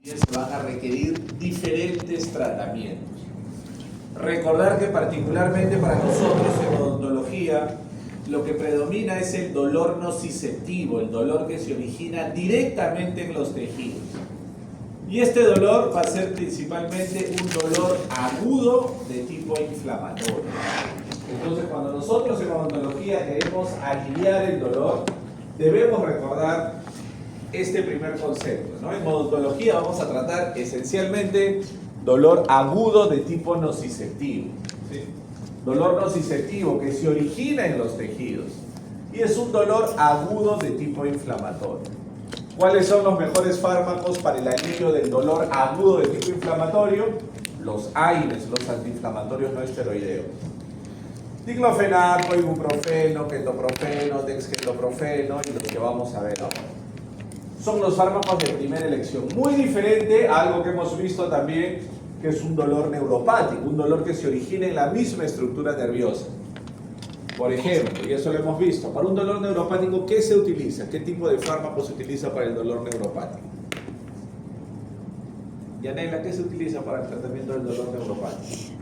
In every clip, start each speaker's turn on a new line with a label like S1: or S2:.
S1: se van a requerir diferentes tratamientos. Recordar que particularmente para nosotros en odontología lo que predomina es el dolor nociceptivo, el dolor que se origina directamente en los tejidos. Y este dolor va a ser principalmente un dolor agudo de tipo inflamatorio. Entonces, cuando nosotros en odontología queremos aliviar el dolor, debemos recordar este primer concepto, ¿no? En odontología vamos a tratar esencialmente dolor agudo de tipo nociceptivo, ¿sí? Dolor nociceptivo que se origina en los tejidos y es un dolor agudo de tipo inflamatorio. ¿Cuáles son los mejores fármacos para el alivio del dolor agudo de tipo inflamatorio? Los AINES, los antiinflamatorios no esteroideos. Diclofenaco, ibuprofeno, ketoprofeno, dexketoprofeno y los que vamos a ver ahora. Son los fármacos de primera elección. Muy diferente a algo que hemos visto también, que es un dolor neuropático, un dolor que se origina en la misma estructura nerviosa. Por ejemplo, y eso lo hemos visto, para un dolor neuropático, ¿qué se utiliza? ¿Qué tipo de fármaco se utiliza para el dolor neuropático? Yanela, ¿qué se utiliza para el tratamiento del dolor neuropático?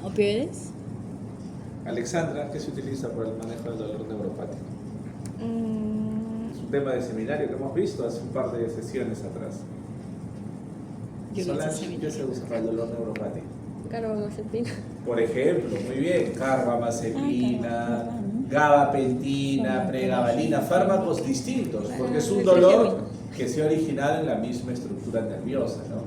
S2: ¿Opioides?
S1: Alexandra, ¿qué se utiliza para el manejo del dolor neuropático? Es un tema de seminario que hemos visto hace un par de sesiones atrás. Solange, ¿qué se usa para el dolor neuropático?
S3: Carbamazepina.
S1: Por ejemplo, muy bien, carbamazepina, gabapentina, pregabalina, fármacos distintos, porque es un dolor que se ha originado en la misma estructura nerviosa, ¿no?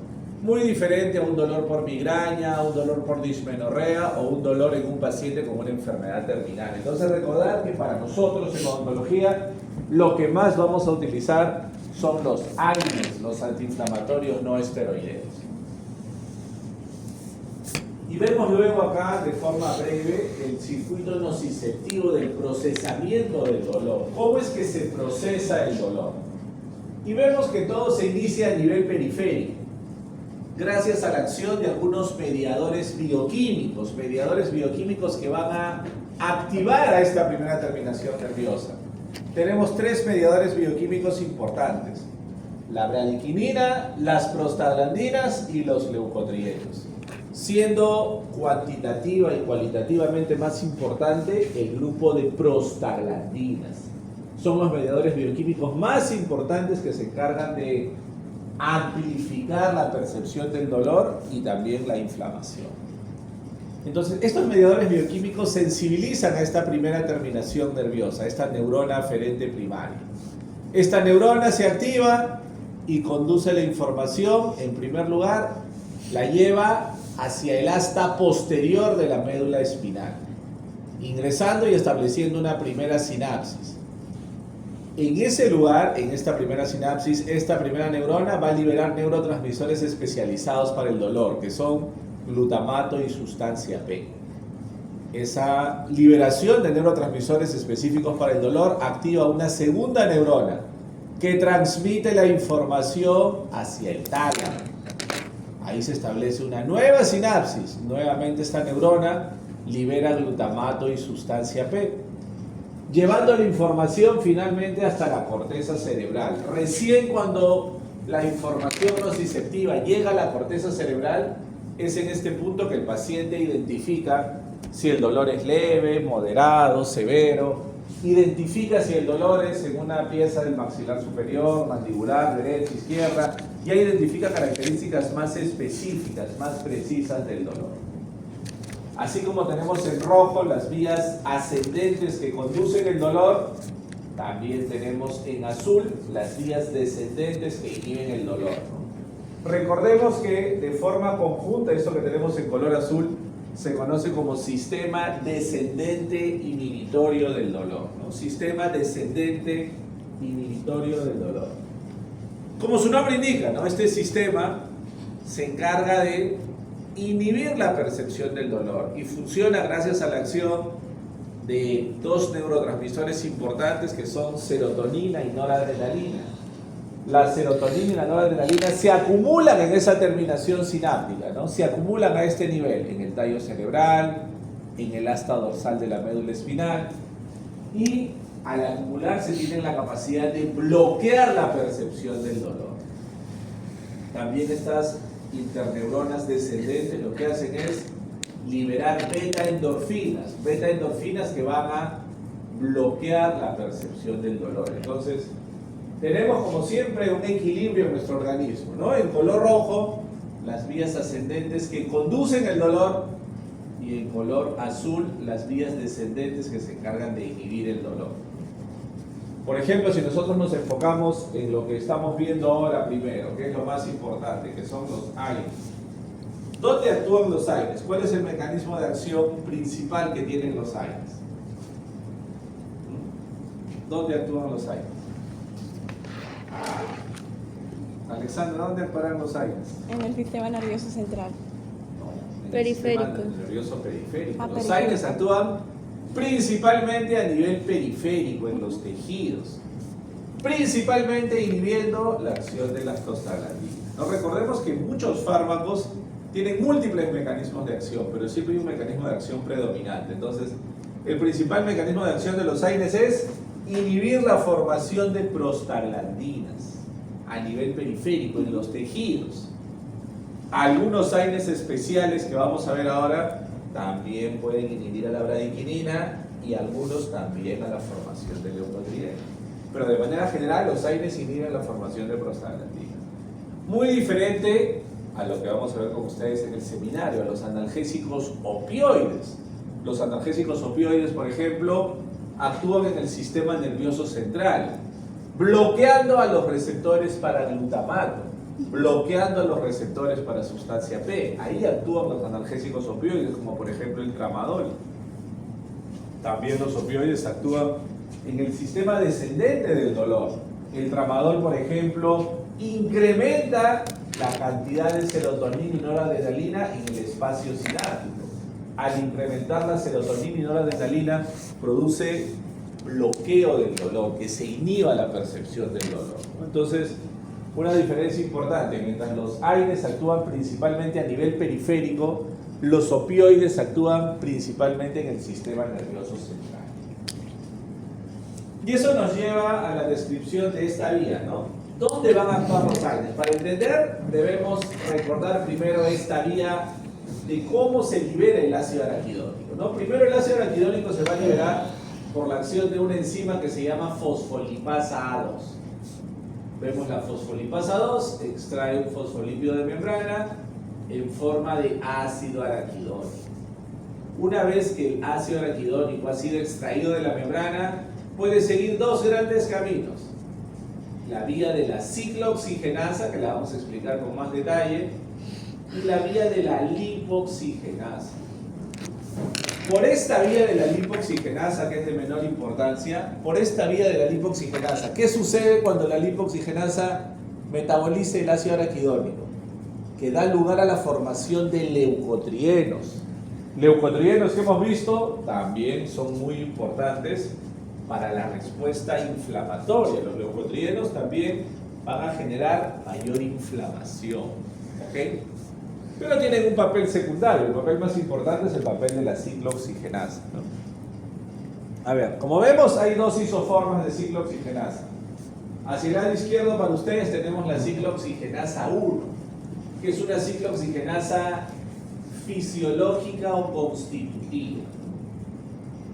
S1: Muy diferente a un dolor por migraña, un dolor por dismenorrea o un dolor en un paciente con una enfermedad terminal. Entonces recordar que para nosotros en odontología lo que más vamos a utilizar son los AINES, los antiinflamatorios no esteroideos. Y vemos luego acá de forma breve el circuito nociceptivo del procesamiento del dolor. ¿Cómo es que se procesa el dolor? Y vemos que todo se inicia a nivel periférico, gracias a la acción de algunos mediadores bioquímicos que van a activar a esta primera terminación nerviosa. Tenemos tres mediadores bioquímicos importantes: la bradichinina, las prostaglandinas y los leucotrienos, siendo cuantitativa y cualitativamente más importante el grupo de prostaglandinas. Son los mediadores bioquímicos más importantes que se encargan de amplificar la percepción del dolor y también la inflamación. Entonces, estos mediadores bioquímicos sensibilizan a esta primera terminación nerviosa, esta neurona aferente primaria. Esta neurona se activa y conduce la información, en primer lugar, la lleva hacia el asta posterior de la médula espinal, ingresando y estableciendo una primera sinapsis. En ese lugar, en esta primera sinapsis, esta primera neurona va a liberar neurotransmisores especializados para el dolor, que son glutamato y sustancia P. Esa liberación de neurotransmisores específicos para el dolor activa una segunda neurona que transmite la información hacia el tálamo. Ahí se establece una nueva sinapsis. Nuevamente esta neurona libera glutamato y sustancia P, llevando la información finalmente hasta la corteza cerebral. Recién cuando la información nociceptiva llega a la corteza cerebral, es en este punto que el paciente identifica si el dolor es leve, moderado, severo, identifica si el dolor es en una pieza del maxilar superior, mandibular, derecha, izquierda, ya identifica características más específicas, más precisas del dolor. Así como tenemos en rojo las vías ascendentes que conducen el dolor, también tenemos en azul las vías descendentes que inhiben el dolor, ¿no? Recordemos que de forma conjunta, esto que tenemos en color azul, se conoce como sistema descendente inhibitorio del dolor, ¿no? Sistema descendente inhibitorio del dolor. Como su nombre indica, ¿no? Este sistema se encarga de inhibir la percepción del dolor y funciona gracias a la acción de dos neurotransmisores importantes que son serotonina y noradrenalina. La serotonina y la noradrenalina se acumulan en esa terminación sináptica, ¿no? Se acumulan a este nivel, en el tallo cerebral, en el asta dorsal de la médula espinal, y al acumularse tienen la capacidad de bloquear la percepción del dolor. También estas interneuronas descendentes lo que hacen es liberar beta-endorfinas que van a bloquear la percepción del dolor. Entonces, tenemos como siempre un equilibrio en nuestro organismo, ¿no? En color rojo, las vías ascendentes que conducen el dolor, y en color azul, las vías descendentes que se encargan de inhibir el dolor. Por ejemplo, si nosotros nos enfocamos en lo que estamos viendo ahora primero, que es lo más importante, que son los AINES. ¿Dónde actúan los AINES? ¿Cuál es el mecanismo de acción principal que tienen los AINES? ¿Dónde actúan los AINES? Alexandra, ¿dónde actúan los AINES?
S2: En el sistema nervioso central.
S1: No, en
S2: Periférico.
S1: el sistema nervioso periférico. Los
S2: Periférico.
S1: AINES actúan principalmente a nivel periférico en los tejidos, principalmente inhibiendo la acción de las prostaglandinas. No, recordemos que muchos fármacos tienen múltiples mecanismos de acción, pero siempre hay un mecanismo de acción predominante. Entonces, el principal mecanismo de acción de los AINES es inhibir la formación de prostaglandinas a nivel periférico en los tejidos. Algunos AINES especiales que vamos a ver ahora también pueden inhibir a la bradiquinina y algunos también a la formación de leucotrieno. Pero de manera general los AINES inhiben la formación de prostaglandinas. Muy diferente a lo que vamos a ver con ustedes en el seminario, a los analgésicos opioides. Los analgésicos opioides, por ejemplo, actúan en el sistema nervioso central, bloqueando a los receptores para glutamato, bloqueando a los receptores para sustancia P. Ahí actúan los analgésicos opioides, como por ejemplo el tramadol. También los opioides actúan en el sistema descendente del dolor. El tramadol, por ejemplo, incrementa la cantidad de serotonina y noradrenalina en el espacio sináptico. Al incrementar la serotonina y noradrenalina, produce bloqueo del dolor, que se inhiba la percepción del dolor. Entonces, una diferencia importante: mientras los AINES actúan principalmente a nivel periférico, los opioides actúan principalmente en el sistema nervioso central. Y eso nos lleva a la descripción de esta vía, ¿no? ¿Dónde van a actuar los AINES? Para entender, debemos recordar primero esta vía de cómo se libera el ácido araquidónico, ¿no? Primero, el ácido araquidónico se va a liberar por la acción de una enzima que se llama fosfolipasa A2. Vemos la fosfolipasa 2, extrae un fosfolípido de membrana en forma de ácido araquidónico. Una vez que el ácido araquidónico ha sido extraído de la membrana, puede seguir dos grandes caminos: la vía de la ciclooxigenasa, que la vamos a explicar con más detalle, y la vía de la lipoxigenasa. Por esta vía de la lipoxigenasa, que es de menor importancia, por esta vía de la lipoxigenasa, ¿qué sucede cuando la lipoxigenasa metaboliza el ácido araquidónico? Que da lugar a la formación de leucotrienos. Leucotrienos que hemos visto también son muy importantes para la respuesta inflamatoria. Los leucotrienos también van a generar mayor inflamación, ¿ok? Pero tienen un papel secundario. El papel más importante es el papel de la ciclooxigenasa, ¿no? A ver, como vemos, hay dos isoformas de ciclooxigenasa. Hacia el lado izquierdo para ustedes tenemos la ciclooxigenasa 1, que es una ciclooxigenasa fisiológica o constitutiva.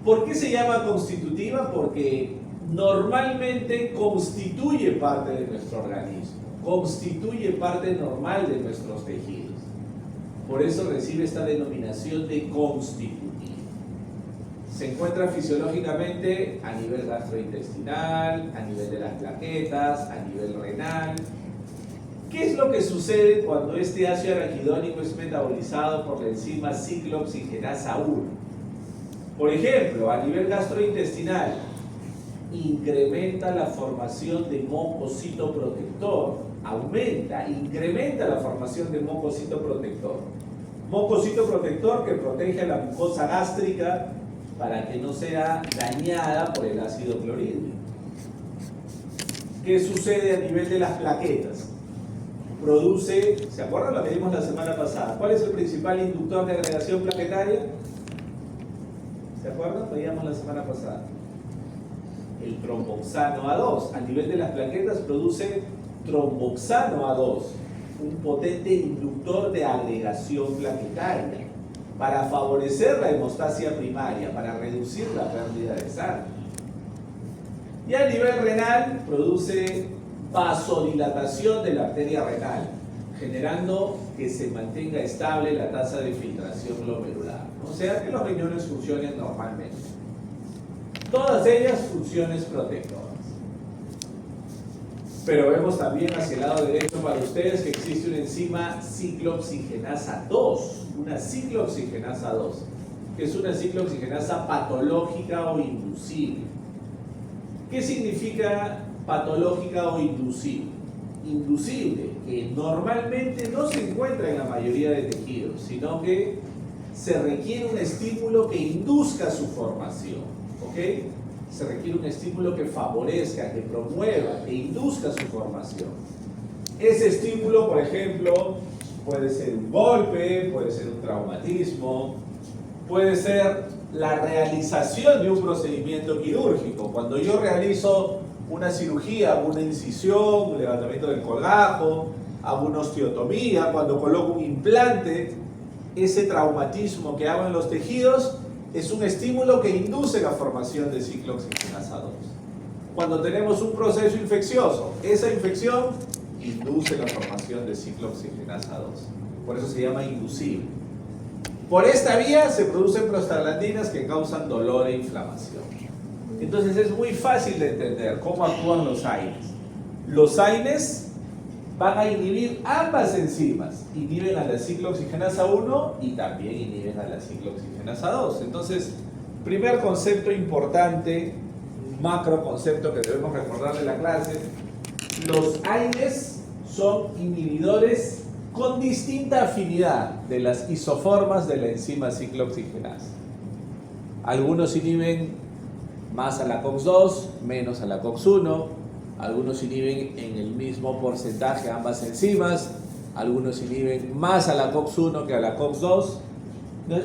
S1: ¿Por qué se llama constitutiva? Porque normalmente constituye parte de nuestro organismo, constituye parte normal de nuestros tejidos. Por eso recibe esta denominación de constitutiva. Se encuentra fisiológicamente a nivel gastrointestinal, a nivel de las plaquetas, a nivel renal. ¿Qué es lo que sucede cuando este ácido araquidónico es metabolizado por la enzima ciclooxigenasa 1? Por ejemplo, a nivel gastrointestinal, incrementa la formación de mucocito protector, incrementa la formación de mucocito protector. Mucocito protector que protege a la mucosa gástrica para que no sea dañada por el ácido clorhídrico. ¿Qué sucede a nivel de las plaquetas? Produce, ¿se acuerdan lo que vimos la semana pasada? ¿Cuál es el principal inductor de agregación plaquetaria? ¿Se acuerdan? Lo veíamos la semana pasada. El tromboxano A2. A nivel de las plaquetas produce tromboxano A2. un potente inductor de agregación plaquetaria para favorecer la hemostasia primaria, para reducir la pérdida de sangre. Y a nivel renal produce vasodilatación de la arteria renal, generando que se mantenga estable la tasa de filtración glomerular, o sea que los riñones funcionen normalmente. Todas ellas funciones protectoras. Pero vemos también hacia el lado derecho para ustedes que existe una enzima ciclooxigenasa 2, una ciclooxigenasa 2, que es una ciclooxigenasa patológica o inducible. ¿Qué significa patológica o inducible? Inducible, que normalmente no se encuentra en la mayoría de tejidos, sino que se requiere un estímulo que induzca su formación, ¿ok? Se requiere un estímulo que favorezca, que promueva, que induzca su formación. Ese estímulo, por ejemplo, puede ser un golpe, puede ser un traumatismo, puede ser la realización de un procedimiento quirúrgico. Cuando yo realizo una cirugía, una incisión, un levantamiento del colgajo, hago una osteotomía, cuando coloco un implante, ese traumatismo que hago en los tejidos es un estímulo que induce la formación de ciclooxigenasa 2. Cuando tenemos un proceso infeccioso, esa infección induce la formación de ciclooxigenasa 2. Por eso se llama inducible. Por esta vía se producen prostaglandinas que causan dolor e inflamación. Entonces es muy fácil de entender cómo actúan los AINES. Los AINES van a inhibir ambas enzimas, inhiben a la ciclooxigenasa 1 y también inhiben a la ciclooxigenasa 2. Entonces, primer concepto importante, un macro concepto que debemos recordar de la clase, los AINES son inhibidores con distinta afinidad de las isoformas de la enzima ciclooxigenasa. Algunos inhiben más a la COX-2, menos a la COX-1, algunos inhiben en el mismo porcentaje ambas enzimas, algunos inhiben más a la COX-1 que a la COX-2.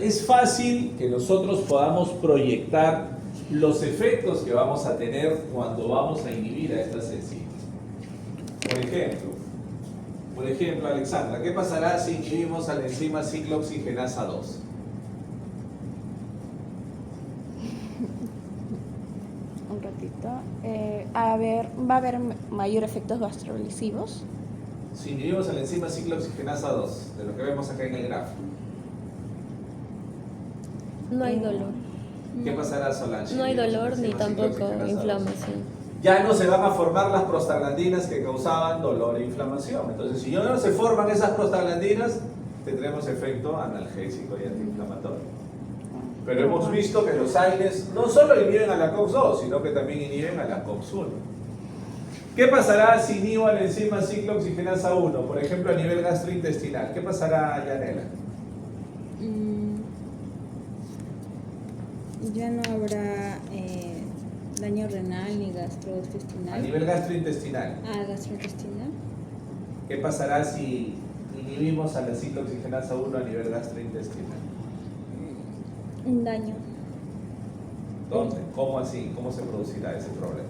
S1: Es fácil que nosotros podamos proyectar los efectos que vamos a tener cuando vamos a inhibir a estas enzimas. Por ejemplo, Alexandra, ¿qué pasará si inhibimos a la enzima ciclooxigenasa 2?
S2: Un ratito. Va a haber mayor efectos gastrolisivos.
S1: Si inhibimos a la enzima ciclooxigenasa 2, de lo que vemos acá en el gráfico,
S3: No hay dolor.
S1: ¿qué pasará, Solange?
S3: No hay dolor ni tampoco inflamación.
S1: Ya no se van a formar las prostaglandinas que causaban dolor e inflamación. Entonces, si ya no se forman esas prostaglandinas, tendremos efecto analgésico y antiinflamatorio. Pero hemos visto que los AINES no solo inhiben a la COX-2, sino que también inhiben a la COX-1. ¿Qué pasará si inhibo a la enzima ciclooxigenasa 1, por ejemplo, a nivel gastrointestinal? ¿Qué pasará, Yanela?
S4: Ya no habrá daño renal ni
S1: A
S4: gastrointestinal.
S1: nivel gastrointestinal.
S4: Gastrointestinal.
S1: ¿Qué pasará si inhibimos a la ciclooxigenasa 1 a nivel gastrointestinal?
S4: Un daño.
S1: ¿Dónde? ¿Cómo así? ¿Cómo se producirá ese problema?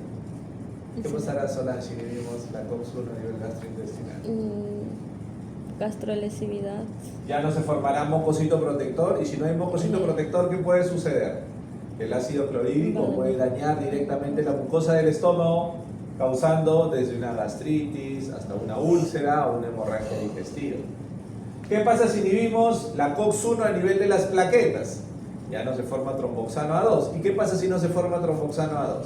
S1: ¿Qué pasará, Solange, si inhibimos la COX-1 a nivel gastrointestinal?
S3: Gastrolesividad.
S1: Ya no se formará mucosito protector, y si no hay mucosito protector, ¿qué puede suceder? El ácido clorhídrico puede dañar directamente la mucosa del estómago, causando desde una gastritis hasta una úlcera o una hemorragia digestiva. ¿Qué pasa si inhibimos la COX-1 a nivel de las plaquetas? Ya no se forma tromboxano A2. ¿Y qué pasa si no se forma tromboxano A2?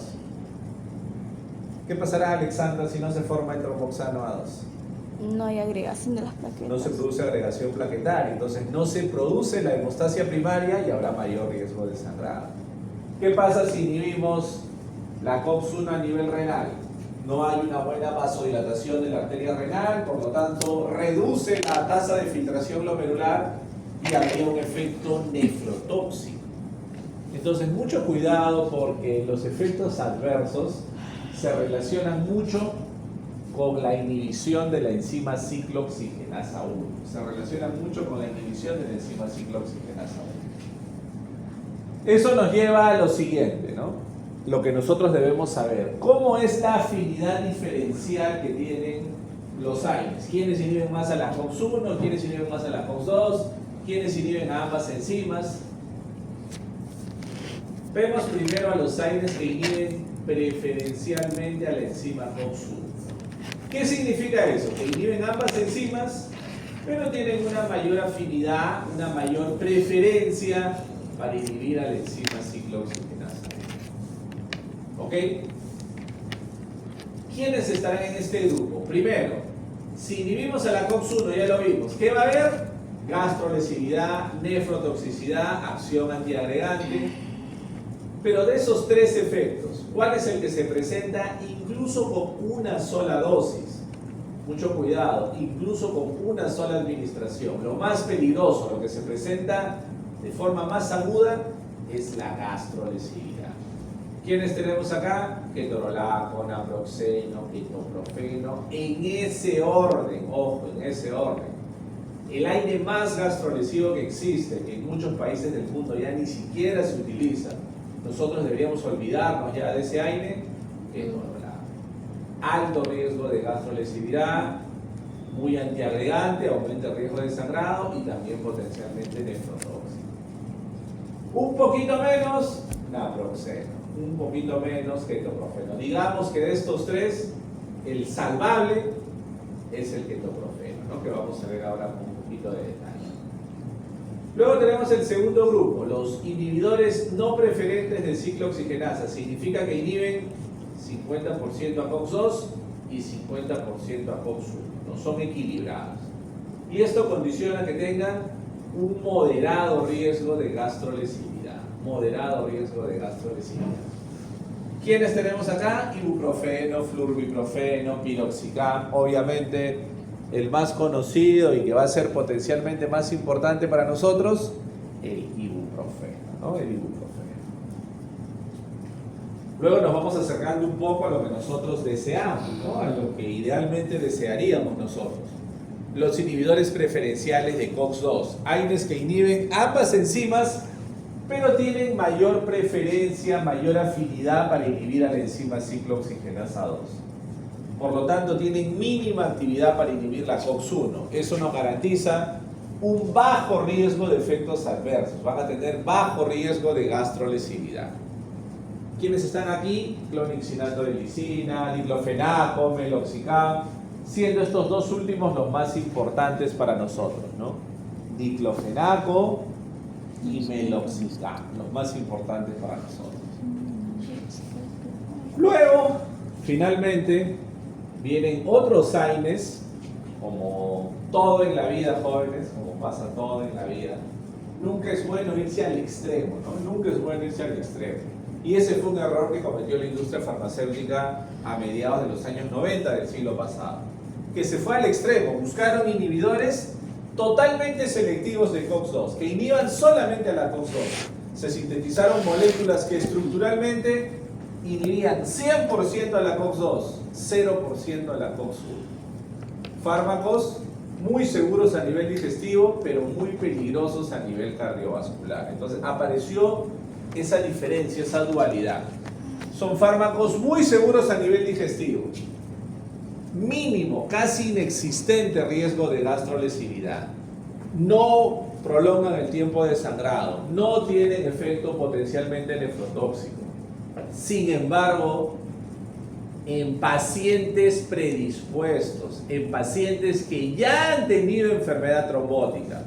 S1: ¿Qué pasará, Alexandra, si no se forma el tromboxano A2?
S2: No hay agregación de las plaquetas.
S1: No se produce agregación plaquetaria, entonces no se produce la hemostasia primaria y habrá mayor riesgo de sangrado. ¿Qué pasa si inhibimos la COX-1 a nivel renal? No hay una buena vasodilatación de la arteria renal, por lo tanto reduce la tasa de filtración glomerular y habría un efecto nefrotóxico. Entonces mucho cuidado, porque los efectos adversos se relacionan mucho con la inhibición de la enzima ciclooxigenasa 1. Se relacionan mucho con la inhibición de la enzima ciclooxigenasa 1. Eso nos lleva a lo siguiente, ¿no? Lo que nosotros debemos saber. ¿Cómo es la afinidad diferencial que tienen los AINES. ¿Quiénes inhiben más a la COX-1? ¿Quiénes inhiben más a la COX-2? ¿Quiénes inhiben a ambas enzimas? Vemos primero a los AINES que inhiben preferencialmente a la enzima COX-1. ¿Qué significa eso? Que inhiben ambas enzimas, pero tienen una mayor afinidad, una mayor preferencia para inhibir a la enzima ciclooxigenasa. ¿Ok? ¿Quiénes estarán en este grupo? Primero, si inhibimos a la COX-1, ya lo vimos, ¿qué va a haber? Gastrolesividad, nefrotoxicidad, acción antiagregante. Pero de esos tres efectos, ¿cuál es el que se presenta incluso con una sola dosis? Mucho cuidado, incluso con una sola administración. Lo más peligroso, lo que se presenta de forma más aguda, es la gastrolesividad. ¿Quiénes tenemos acá? Ketorolaco, naproxeno, ketoprofeno, en ese orden, ojo, en ese orden. El AINE más gastrolesivo que existe, que en muchos países del mundo ya ni siquiera se utiliza, nosotros deberíamos olvidarnos ya de ese AINE, ketorolaco. Alto riesgo de gastrolesividad, muy antiagregante, aumenta el riesgo de sangrado y también potencialmente nefrotóxico. Un poquito menos, naproxeno. Un poquito menos ketoprofeno. Digamos que de estos tres, el salvable es el ketoprofeno, ¿no? Que vamos a ver ahora con un poquito de detalle. Luego tenemos el segundo grupo, los inhibidores no preferentes de ciclooxigenasa. Significa que inhiben 50% a COX-2 y 50% a COX-1. No son equilibrados. Y esto condiciona que tengan un moderado riesgo de gastrolesividad. Moderado riesgo de gastrolesividad. ¿Quiénes tenemos acá? Ibuprofeno, flurbiprofeno, piroxicam. Obviamente el más conocido y que va a ser potencialmente más importante para nosotros, el ibuprofeno, ¿no? El ibuprofeno. Luego nos vamos acercando un poco a lo que nosotros deseamos, ¿no? A lo que idealmente desearíamos nosotros. Los inhibidores preferenciales de COX-2. AINES que inhiben ambas enzimas, pero tienen mayor preferencia, mayor afinidad para inhibir a la enzima ciclooxigenasa 2. Por lo tanto, tienen mínima actividad para inhibir la COX-1. Eso nos garantiza un bajo riesgo de efectos adversos. Van a tener bajo riesgo de gastrolesividad. ¿Quiénes están aquí? Clonixinato-delicina, diclofenaco, meloxicam, siendo estos dos últimos los más importantes para nosotros, ¿no? Diclofenaco y meloxicam, los más importantes para nosotros. Luego, finalmente, vienen otros AINES, como todo en la vida, jóvenes, como pasa todo en la vida. Nunca es bueno irse al extremo, ¿no? Nunca es bueno irse al extremo. Y ese fue un error que cometió la industria farmacéutica a mediados de los años 90 del siglo pasado. Que se fue al extremo, buscaron inhibidores totalmente selectivos de COX-2, que inhiban solamente a la COX-2. Se sintetizaron moléculas que estructuralmente inhibían 100% a la COX-2, 0% a la COX-1. Fármacos muy seguros a nivel digestivo, pero muy peligrosos a nivel cardiovascular. Entonces apareció esa diferencia, esa dualidad. Son fármacos muy seguros a nivel digestivo, mínimo, casi inexistente riesgo de gastrolesividad, no prolongan el tiempo de sangrado, no tienen efecto potencialmente nefrotóxico. Sin embargo, en pacientes predispuestos, en pacientes que ya han tenido enfermedad trombótica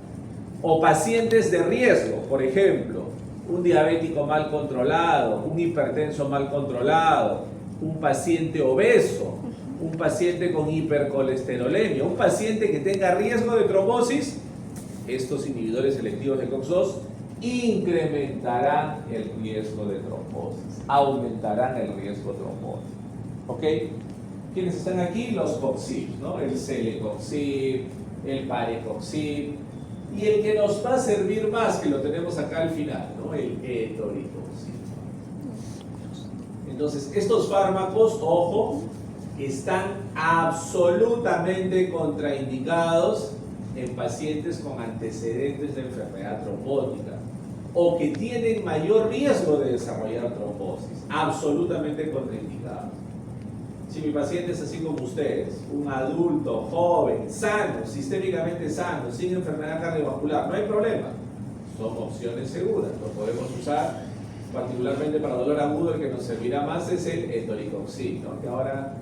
S1: o pacientes de riesgo, por ejemplo, un diabético mal controlado, un hipertenso mal controlado, un paciente obeso, un paciente con hipercolesterolemia, un paciente que tenga riesgo de trombosis, estos inhibidores selectivos de COX-2 incrementarán el riesgo de trombosis, aumentarán el riesgo de trombosis. ¿Ok? ¿Quiénes están aquí? Los COXIB, ¿no? El celecoxib, el parecoxib, y el que nos va a servir más, que lo tenemos acá al final, ¿no? El etoricoxib. Entonces, estos fármacos, ojo, están absolutamente contraindicados en pacientes con antecedentes de enfermedad trombótica o que tienen mayor riesgo de desarrollar trombosis, absolutamente contraindicados. Si mi paciente es así como ustedes, un adulto, joven, sano, sistémicamente sano, sin enfermedad cardiovascular, no hay problema. Son opciones seguras, lo podemos usar particularmente para dolor agudo. El que nos servirá más es el etoricoxib, ¿no? Que ahora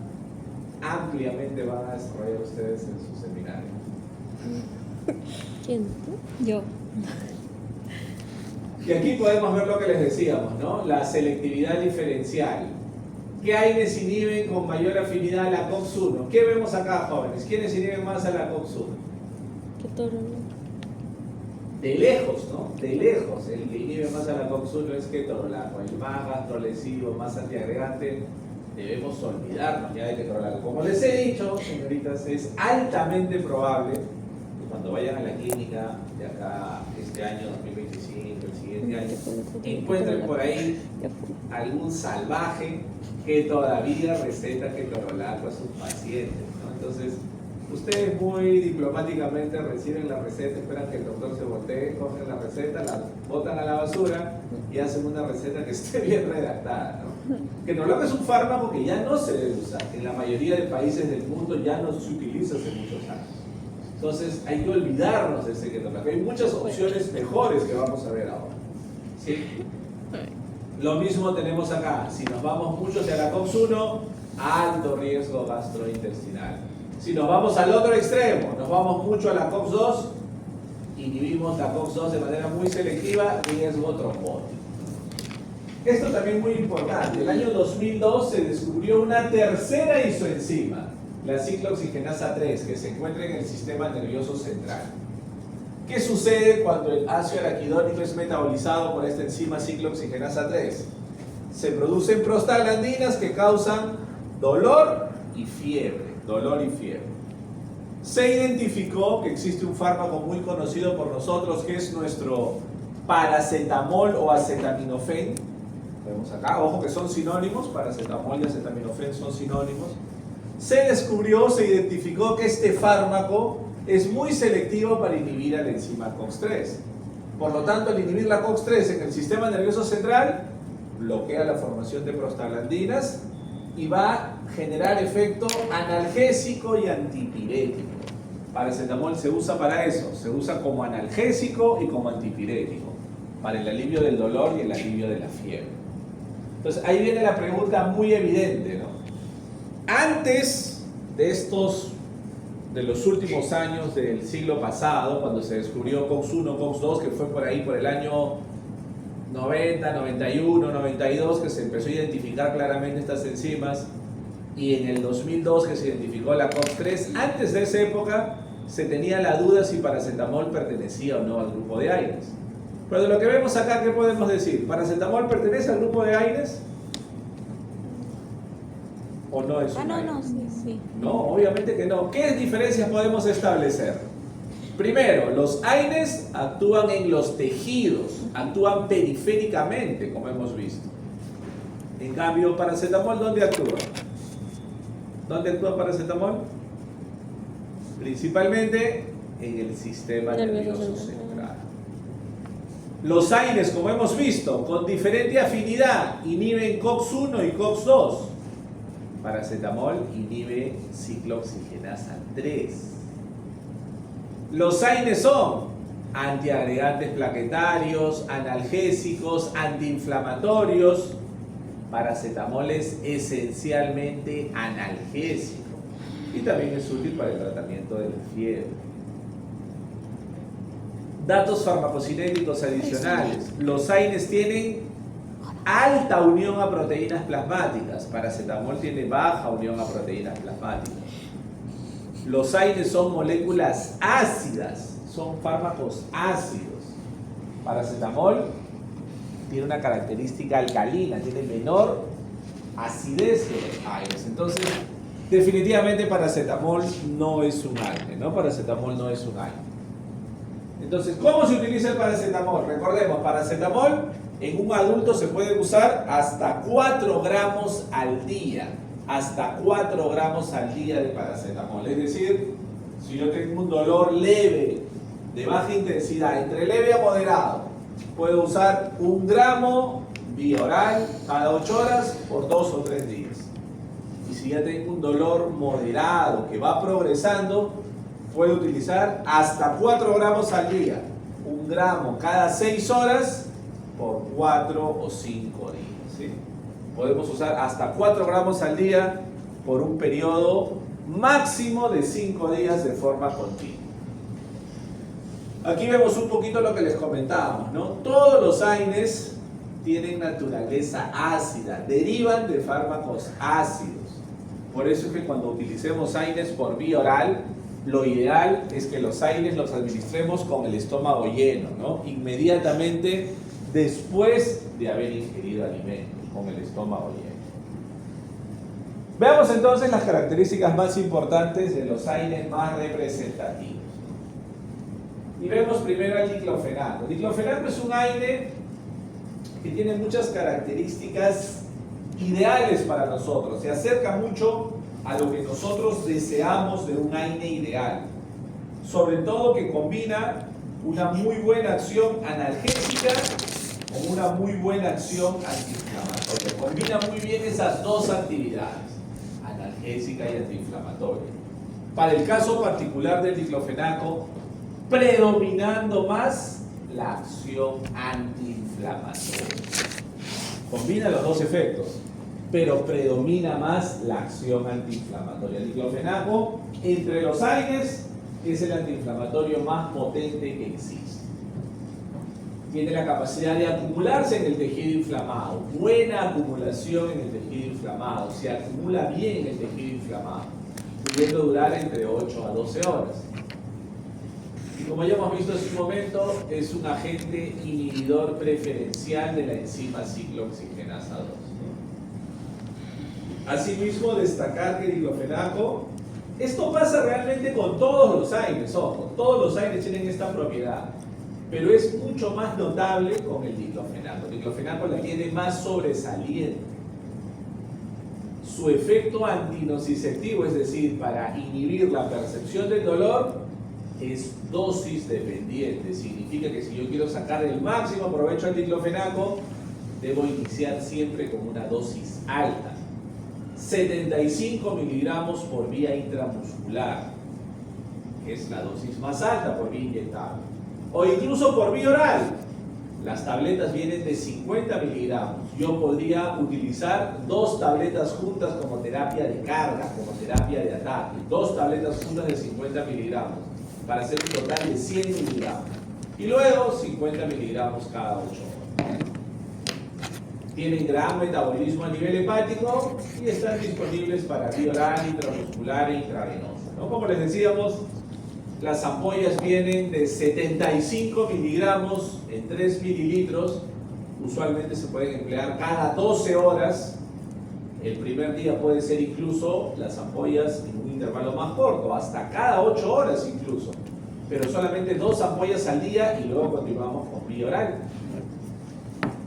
S1: ampliamente van a desarrollar ustedes en su seminario.
S3: ¿Quién? ¿Tú?
S4: Yo.
S1: Y aquí podemos ver lo que les decíamos, ¿no? La selectividad diferencial. ¿Qué AINES inhiben con mayor afinidad a la COX-1? ¿Qué vemos acá, jóvenes? ¿Quiénes inhiben más a la COX-1?
S3: ¿Qué toro?
S1: De lejos, ¿no? De lejos. El que inhibe más a la COX-1 es ketorolaco. El más gastrolesivo, más antiagregante. Debemos olvidarnos ya de ketorolaco. Como les he dicho, señoritas, es altamente probable que cuando vayan a la clínica de acá este año 2025, el siguiente año, encuentren por ahí algún salvaje que todavía receta ketorolaco a sus pacientes, ¿no? Entonces, ustedes muy diplomáticamente reciben la receta, esperan que el doctor se voltee, cogen la receta, la botan a la basura y hacen una receta que esté bien redactada, ¿no? Ketorolaco es un fármaco que ya no se debe usar. En la mayoría de países del mundo ya no se utiliza hace muchos años. Entonces, hay que olvidarnos de ese ketorolaco. Hay muchas opciones mejores que vamos a ver ahora, ¿sí? Lo mismo tenemos acá. Si nos vamos mucho hacia la COX-1, alto riesgo gastrointestinal. Si nos vamos al otro extremo, nos vamos mucho a la COX-2, inhibimos la COX-2 de manera muy selectiva, riesgo trombótico. Esto también es muy importante. El año 2002 se descubrió una tercera isoenzima, la ciclooxigenasa 3, que se encuentra en el sistema nervioso central. ¿Qué sucede cuando el ácido araquidónico es metabolizado por esta enzima ciclooxigenasa 3? Se producen prostaglandinas que causan dolor y fiebre. Dolor y fiebre. Se identificó que existe un fármaco muy conocido por nosotros que es nuestro paracetamol o acetaminofén. Vemos acá, ojo que son sinónimos, paracetamol y acetaminofén son sinónimos. Se descubrió, se identificó que este fármaco es muy selectivo para inhibir a la enzima COX-3. Por lo tanto, al inhibir la COX-3 en el sistema nervioso central, bloquea la formación de prostaglandinas y va a generar efecto analgésico y antipirético. Paracetamol se usa para eso, se usa como analgésico y como antipirético, para el alivio del dolor y el alivio de la fiebre. Entonces, ahí viene la pregunta muy evidente, ¿no? Antes de los últimos años del siglo pasado, cuando se descubrió COX-1, COX-2, que fue por ahí por el año 90, 91, 92, que se empezó a identificar claramente estas enzimas, y en el 2002 que se identificó la COX-3, antes de esa época se tenía la duda si paracetamol pertenecía o no al grupo de AINES. Pero de lo que vemos acá, ¿qué podemos decir? ¿Paracetamol pertenece al grupo de AINES? ¿O no es un
S2: no,
S1: AINES?
S2: sí.
S1: No, obviamente que no. ¿Qué diferencias podemos establecer? Primero, los AINES actúan en los tejidos, actúan periféricamente, como hemos visto. En cambio, paracetamol, ¿dónde actúa? ¿Dónde actúa paracetamol? Principalmente en el sistema nervioso central. Los AINES, como hemos visto, con diferente afinidad, inhiben COX-1 y COX-2. Paracetamol inhibe ciclooxigenasa 3. Los AINES son antiagregantes plaquetarios, analgésicos, antiinflamatorios. Paracetamol es esencialmente analgésico y también es útil para el tratamiento de la fiebre. Datos farmacocinéticos adicionales. Los AINES tienen alta unión a proteínas plasmáticas. Paracetamol tiene baja unión a proteínas plasmáticas. Los AINES son moléculas ácidas, son fármacos ácidos. Paracetamol tiene una característica alcalina, tiene menor acidez que los AINES. Entonces, definitivamente paracetamol no es un AINE, ¿no? Paracetamol no es un AINE. Entonces, ¿cómo se utiliza el paracetamol? Recordemos, paracetamol en un adulto se puede usar hasta 4 gramos al día. Hasta 4 gramos al día de paracetamol. Es decir, si yo tengo un dolor leve, de baja intensidad, entre leve a moderado, puedo usar 1 gramo vía oral cada 8 horas por 2 o 3 días. Y si ya tengo un dolor moderado que va progresando, puedo utilizar hasta 4 gramos al día. 1 gramo cada 6 horas por 4 o 5 días. ¿Sí? Podemos usar hasta 4 gramos al día por un periodo máximo de 5 días de forma continua. Aquí vemos un poquito lo que les comentábamos, ¿no? Todos los AINES tienen naturaleza ácida, derivan de fármacos ácidos. Por eso es que cuando utilicemos AINES por vía oral, lo ideal es que los AINES los administremos con el estómago lleno, ¿no? Inmediatamente después de haber ingerido alimentos, con el estómago lleno. Veamos entonces las características más importantes de los AINES más representativos. Y vemos primero el diclofenaco. El diclofenaco es un AINE que tiene muchas características ideales para nosotros. Se acerca mucho a lo que nosotros deseamos de un AINE ideal. Sobre todo que combina una muy buena acción analgésica con una muy buena acción antiinflamatoria. Combina muy bien esas dos actividades, analgésica y antiinflamatoria. Para el caso particular del diclofenaco, predominando más la acción antiinflamatoria. Combina los dos efectos, pero predomina más la acción antiinflamatoria. El diclofenaco, entre los AINES, es el antiinflamatorio más potente que existe. Tiene la capacidad de acumularse en el tejido inflamado, buena acumulación en el tejido inflamado, se acumula bien en el tejido inflamado, pudiendo durar entre 8 a 12 horas. Y como ya hemos visto hace un momento, es un agente inhibidor preferencial de la enzima ciclooxigenasa 2. Asimismo, destacar que el diclofenaco, esto pasa realmente con todos los AINES, ojo, todos los AINES tienen esta propiedad, pero es mucho más notable con el diclofenaco. El diclofenaco la tiene más sobresaliente. Su efecto antinociceptivo, es decir, para inhibir la percepción del dolor, es dosis dependiente. Significa que si yo quiero sacar el máximo provecho al diclofenaco, debo iniciar siempre con una dosis alta. 75 miligramos por vía intramuscular, que es la dosis más alta por vía inyectable. O incluso por vía oral. Las tabletas vienen de 50 miligramos. Yo podría utilizar 2 tabletas juntas como terapia de carga, como terapia de ataque. 2 tabletas juntas de 50 miligramos para hacer un total de 100 miligramos. Y luego 50 miligramos cada 8 horas. Tienen gran metabolismo a nivel hepático y están disponibles para vía oral, intramuscular e intravenosa, ¿no? Como les decíamos, las ampollas vienen de 75 miligramos en 3 mililitros. Usualmente se pueden emplear cada 12 horas. El primer día puede ser incluso las ampollas en un intervalo más corto, hasta cada 8 horas incluso. Pero solamente 2 ampollas al día y luego continuamos con vía oral.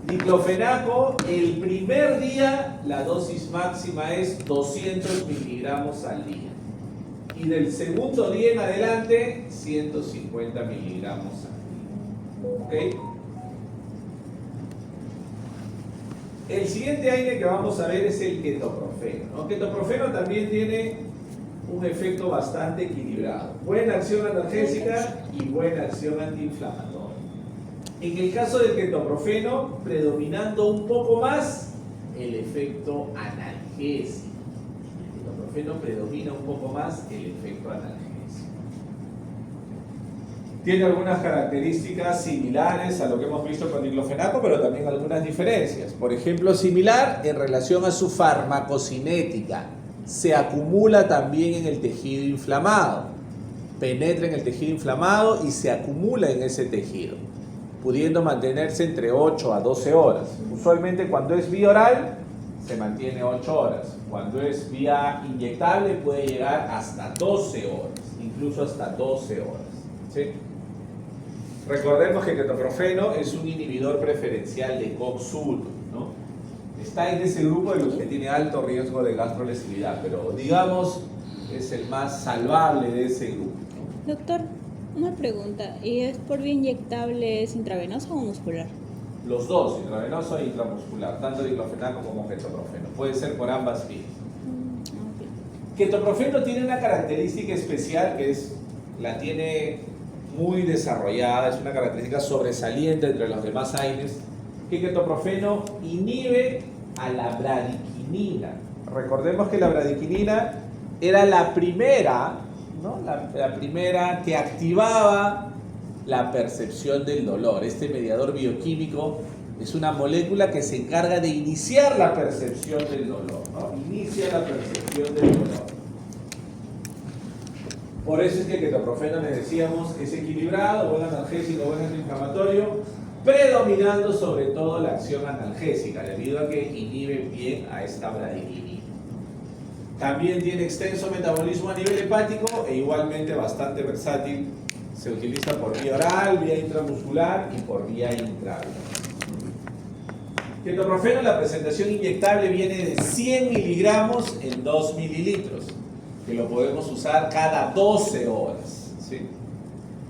S1: Diclofenaco, el primer día la dosis máxima es 200 miligramos al día. Y del segundo día en adelante, 150 miligramos al día. ¿Ok? El siguiente AINE que vamos a ver es el ketoprofeno, ¿no? Ketoprofeno también tiene un efecto bastante equilibrado. Buena acción analgésica y buena acción antiinflamatoria. En el caso del ketoprofeno, predominando un poco más el efecto analgésico. El ketoprofeno predomina un poco más el efecto analgésico. Tiene algunas características similares a lo que hemos visto con diclofenaco, pero también algunas diferencias. Por ejemplo, similar en relación a su farmacocinética. Se acumula también en el tejido inflamado. Penetra en el tejido inflamado y se acumula en ese tejido, pudiendo mantenerse entre 8 a 12 horas. Usualmente cuando es vía oral, se mantiene 8 horas. Cuando es vía inyectable, puede llegar hasta 12 horas, incluso hasta 12 horas. ¿Sí? Recordemos que el ketoprofeno es un inhibidor preferencial de COX-1, ¿no? Está en ese grupo de los que tiene alto riesgo de gastrolesividad, pero digamos es el más salvable de ese grupo, ¿no?
S4: Doctor, una pregunta. ¿Y es por vía inyectable, es intravenoso o muscular?
S1: Los dos, intravenoso e intramuscular, tanto diclofenaco como ketoprofeno. Puede ser por ambas vías. Ketoprofeno tiene una característica especial que la tiene muy desarrollada, es una característica sobresaliente entre los demás AINES, que ketoprofeno inhibe a la bradiquinina. Recordemos que la bradiquinina era la primera, ¿no? la primera que activaba la percepción del dolor. Este mediador bioquímico es una molécula que se encarga de iniciar la percepción del dolor, ¿no? Inicia la percepción del dolor. Por eso es que el ketoprofeno, les decíamos, es equilibrado, buen analgésico, buen antiinflamatorio, predominando sobre todo la acción analgésica, debido a que inhibe bien a esta bradiquinina. También tiene extenso metabolismo a nivel hepático e igualmente bastante versátil. Se utiliza por vía oral, vía intramuscular y por vía intravenosa. Ketoprofeno, la presentación inyectable viene de 100 miligramos en 2 mililitros, que lo podemos usar cada 12 horas. ¿Sí?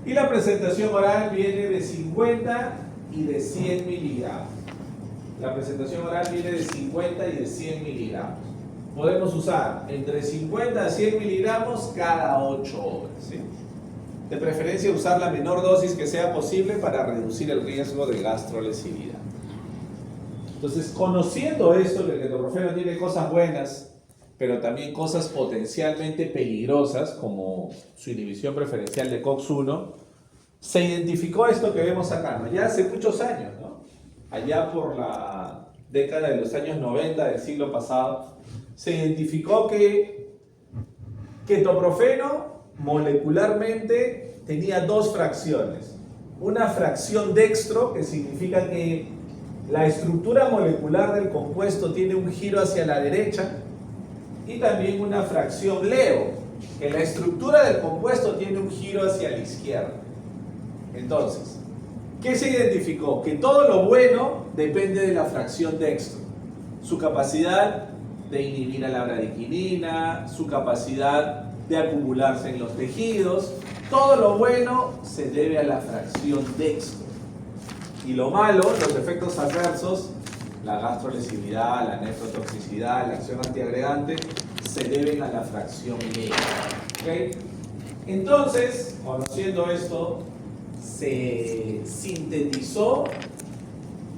S1: Y la presentación oral viene de 50 y de 100 miligramos. La presentación oral viene de 50 y de 100 miligramos. Podemos usar entre 50 a 100 miligramos cada 8 horas. ¿Sí? De preferencia usar la menor dosis que sea posible para reducir el riesgo de gastrolesividad. Entonces, conociendo esto, que el ketoprofeno tiene cosas buenas, pero también cosas potencialmente peligrosas, como su inhibición preferencial de COX-1, se identificó esto que vemos acá, ¿no? Ya hace muchos años, ¿no? Allá por la década de los años 90 del siglo pasado, se identificó que ketoprofeno molecularmente tenía dos fracciones. Una fracción dextro, que significa que la estructura molecular del compuesto tiene un giro hacia la derecha, y también una fracción leo, que la estructura del compuesto tiene un giro hacia la izquierda. Entonces, ¿qué se identificó? Que todo lo bueno depende de la fracción dextro. Su capacidad de inhibir a la bradiquinina, su capacidad de acumularse en los tejidos, todo lo bueno se debe a la fracción dextro. Y lo malo, los efectos adversos, la gastrolesividad, la nefrotoxicidad, la acción antiagregante, se deben a la fracción leo. ¿Okay? Entonces, conociendo esto, se sintetizó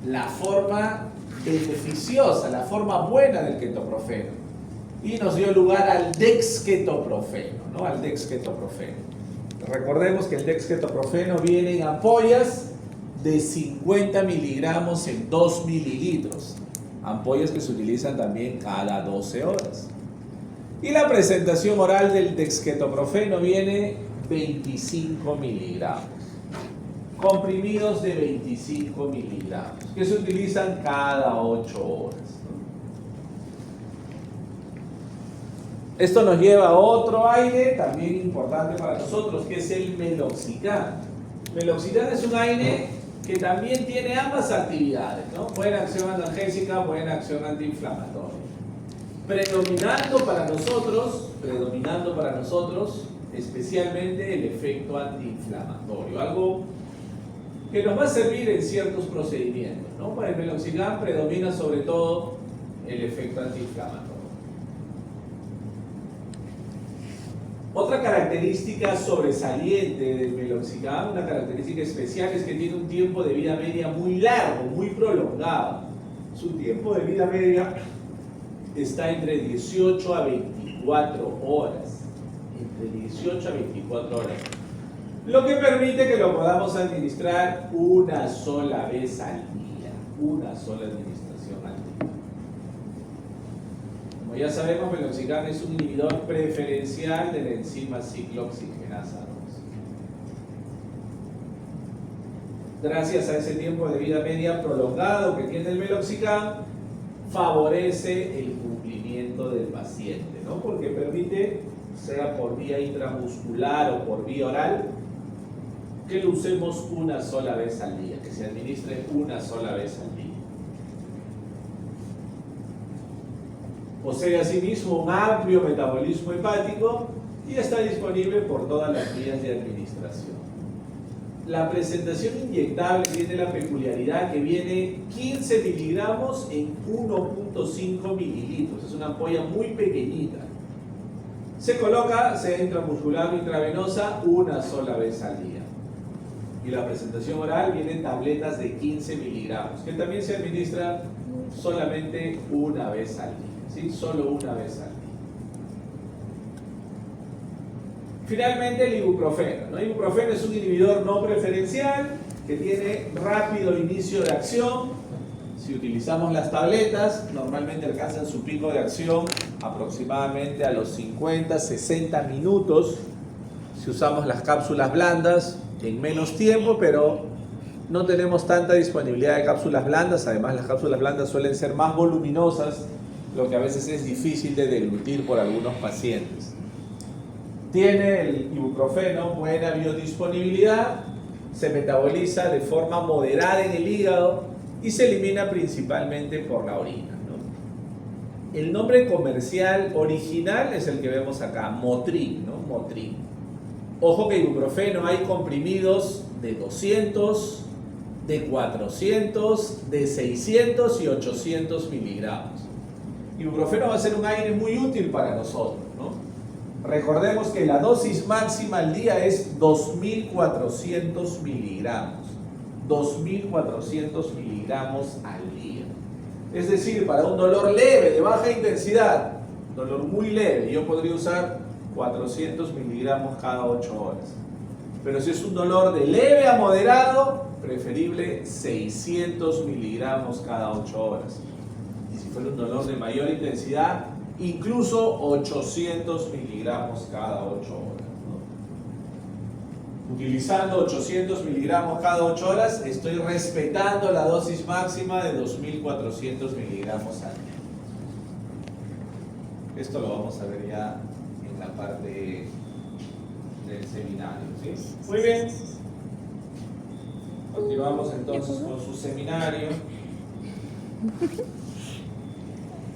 S1: la forma beneficiosa, la forma buena del ketoprofeno, y nos dio lugar al dexketoprofeno, ¿no? Al dexketoprofeno. Recordemos que el dexketoprofeno viene en ampollas de 50 miligramos en 2 mililitros, ampollas que se utilizan también cada 12 horas. Y la presentación oral del dexketoprofeno viene 25 miligramos, comprimidos de 25 miligramos, que se utilizan cada 8 horas. Esto nos lleva a otro AINE también importante para nosotros, que es el meloxicam. Meloxicam es un AINE que también tiene ambas actividades, ¿no? Buena acción analgésica, buena acción antiinflamatoria. Predominando para nosotros, especialmente el efecto antiinflamatorio, algo que nos va a servir en ciertos procedimientos, ¿no? Para el meloxicam predomina sobre todo el efecto antiinflamatorio. Otra característica sobresaliente del meloxicam, una característica especial, es que tiene un tiempo de vida media muy largo, muy prolongado. Su tiempo de vida media está entre 18 a 24 horas. Entre 18 a 24 horas. Lo que permite que lo podamos administrar una sola vez al día. Una sola administración al día. Como ya sabemos, meloxicam es un inhibidor preferencial de la enzima ciclooxigenasa 2. Gracias a ese tiempo de vida media prolongado que tiene el meloxicam, favorece el cumplimiento del paciente, ¿no? Porque permite, sea por vía intramuscular o por vía oral, que lo usemos una sola vez al día, que se administre una sola vez al día. Posee asimismo un amplio metabolismo hepático y está disponible por todas las vías de administración. La presentación inyectable tiene la peculiaridad que viene 15 miligramos en 1.5 mililitros. Es una ampolla muy pequeñita. Se coloca intramuscular o intravenosa una sola vez al día. Y la presentación oral viene en tabletas de 15 miligramos, que también se administran solamente una vez al día, ¿sí? Solo una vez al día. Finalmente, el ibuprofeno, ¿no? El ibuprofeno es un inhibidor no preferencial que tiene rápido inicio de acción. Si utilizamos las tabletas, normalmente alcanzan su pico de acción aproximadamente a los 50, 60 minutos. Si usamos las cápsulas blandas, en menos tiempo, pero no tenemos tanta disponibilidad de cápsulas blandas. Además, las cápsulas blandas suelen ser más voluminosas, lo que a veces es difícil de deglutir por algunos pacientes. Tiene el ibuprofeno buena biodisponibilidad, se metaboliza de forma moderada en el hígado y se elimina principalmente por la orina, ¿no? El nombre comercial original es el que vemos acá, Motrin, ¿no? Motrin. Ojo que ibuprofeno hay comprimidos de 200, de 400, de 600 y 800 miligramos. Ibuprofeno va a ser un aire muy útil para nosotros, ¿no? Recordemos que la dosis máxima al día es 2.400 miligramos. 2.400 miligramos al día. Es decir, para un dolor leve, de baja intensidad, dolor muy leve, yo podría usar 400 miligramos cada 8 horas. Pero si es un dolor de leve a moderado, preferible 600 miligramos cada 8 horas. Y si fuera un dolor de mayor intensidad, incluso 800 miligramos cada 8 horas, ¿no? Utilizando 800 miligramos cada 8 horas, estoy respetando la dosis máxima de 2.400 miligramos al día. Esto lo vamos a ver ya en la parte del seminario, ¿sí? Muy bien. Continuamos entonces con su seminario.